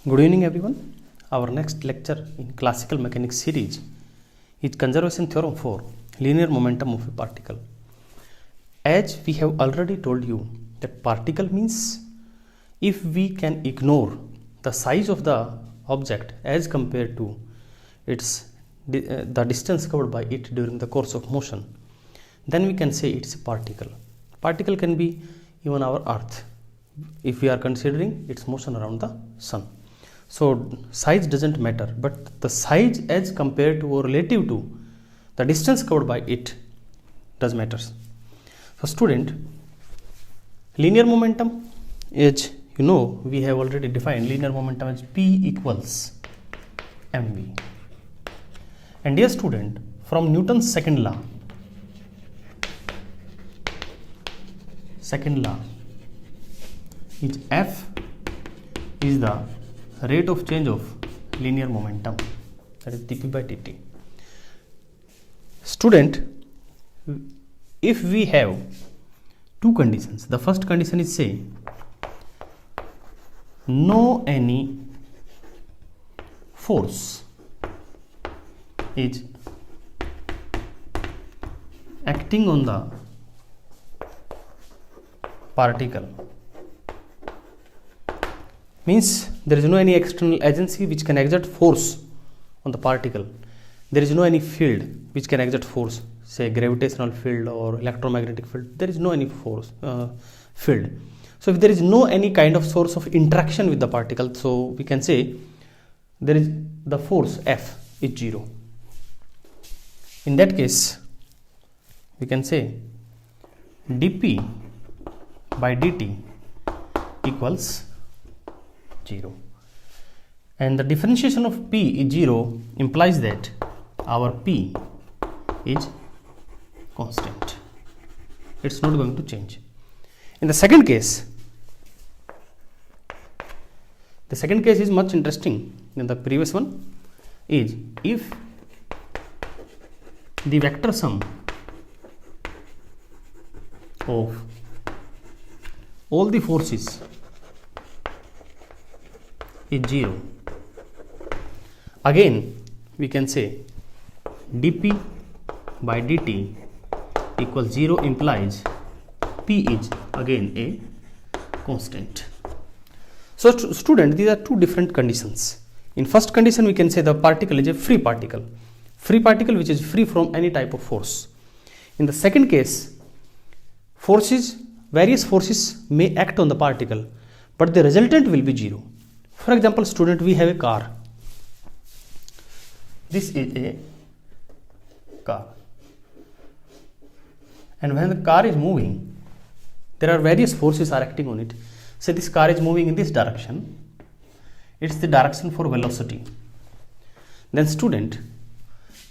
Good evening everyone. Our next lecture in classical mechanics series is conservation theorem for linear momentum of a particle. As we have already told you that particle means if we can ignore the size of the object as compared to the distance covered by it during the course of motion, then we can say it's a particle. Particle can be even our earth if we are considering its motion around the sun. So size doesn't matter, but the size as compared to or relative to the distance covered by it does matters. So student, linear momentum is, we have already defined linear momentum as P equals mv. And dear student, from Newton's second law is F is the rate of change of linear momentum, that is dp by dt. Student, if we have two conditions, the first condition is say no any force is acting on the particle, means there is no any external agency which can exert force on the particle. There is no any field which can exert force, say gravitational field or electromagnetic field. There is no any force field. So if there is no any kind of source of interaction with the particle, so we can say there is the force F is 0. In that case, we can say dp by dt equals 0, and the differentiation of P is 0 implies that our P is constant. It's not going to change. In the second case is much interesting than the previous one. Is if the vector sum of all the forces is 0, again we can say dp by dt equals 0 implies P is again a constant. So student, these are two different conditions. In first condition we can say the particle is a free particle which is free from any type of force. In the second case, various forces may act on the particle, but the resultant will be 0. For example, student, we have a car. This is a car, and when the car is moving, there are various forces are acting on it. Say this car is moving in this direction, it's the direction for velocity. Then student,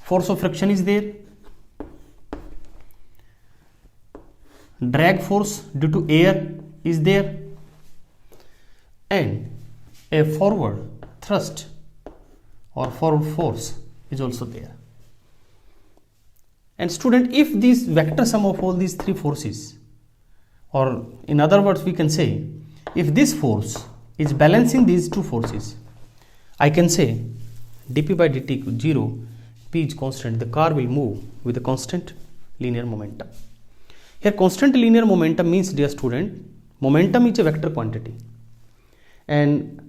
force of friction is there, drag force due to air is there, and a forward thrust or forward force is also there. And student, if this vector sum of all these three forces, or in other words we can say if this force is balancing these two forces, I can say dp by dt equals 0, P is constant, the car will move with a constant linear momentum. Here constant linear momentum means, dear student, momentum is a vector quantity, and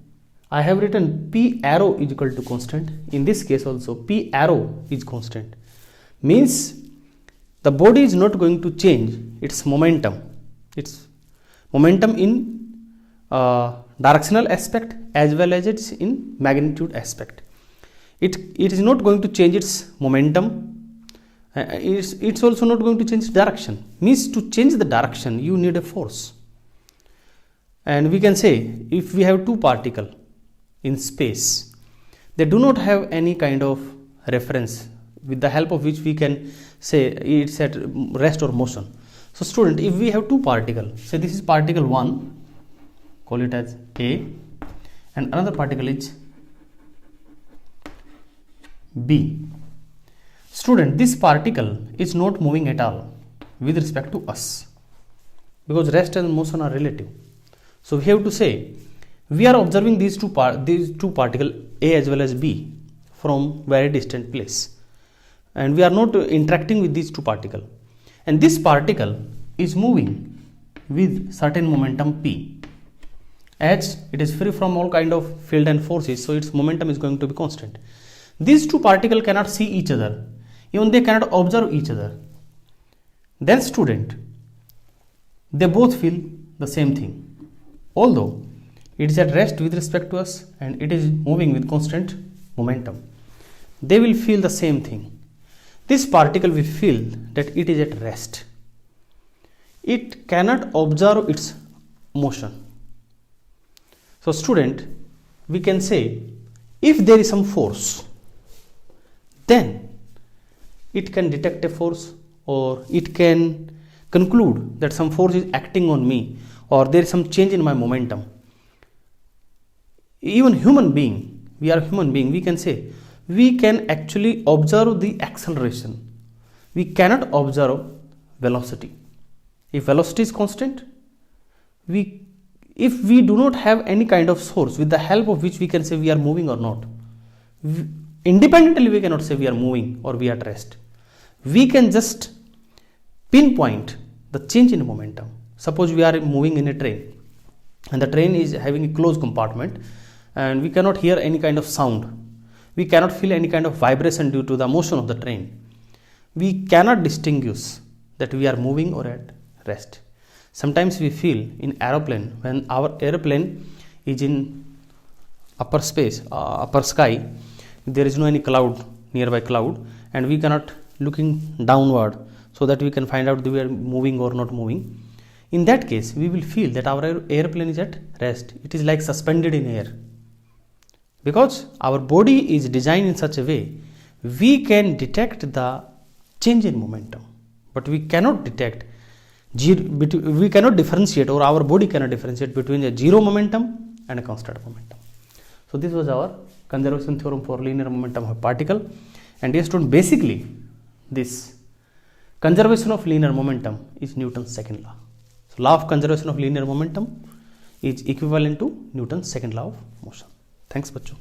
I have written P arrow is equal to constant. In this case also P arrow is constant, means the body is not going to change its momentum in directional aspect as well as it's in magnitude aspect. It is not going to change its momentum. It's also not going to change direction. Means to change the direction you need a force. And we can say if we have two particles in space, they do not have any kind of reference with the help of which we can say it's at rest or motion. So student, if we have two particles, say this is particle 1, call it as A, and another particle is B. Student, this particle is not moving at all with respect to us, because rest and motion are relative. So we have to say We are observing these two particles A as well as B from very distant place, and we are not interacting with these two particles, and this particle is moving with certain momentum P. As it is free from all kind of field and forces, so its momentum is going to be constant. These two particles cannot see each other, even they cannot observe each other. Then student, they both feel the same thing, although it is at rest with respect to us and it is moving with constant momentum. They will feel the same thing. This particle will feel that it is at rest. It cannot observe its motion. So student, we can say if there is some force, then it can detect a force, or it can conclude that some force is acting on me, or there is some change in my momentum. Even human being, we are human being, we can say we can actually observe the acceleration. We cannot observe velocity. If velocity is constant, if we do not have any kind of source with the help of which we can say we are moving or not, independently we cannot say we are moving or we are at rest. We can just pinpoint the change in momentum. Suppose we are moving in a train and the train is having a closed compartment and we cannot hear any kind of sound. We cannot feel any kind of vibration due to the motion of the train. We cannot distinguish that we are moving or at rest. Sometimes we feel in aeroplane, when our aeroplane is in upper space, upper sky, there is no any cloud, nearby cloud, and we cannot looking downward so that we can find out that we are moving or not moving. In that case, we will feel that our airplane is at rest. It is like suspended in air. Because our body is designed in such a way, we can detect the change in momentum, but we cannot detect we cannot differentiate, or our body cannot differentiate between a zero momentum and a constant momentum. So this was our conservation theorem for linear momentum of a particle. And yes student, basically this conservation of linear momentum is Newton's second law. So law of conservation of linear momentum is equivalent to Newton's second law of motion. Thanks बच्चों.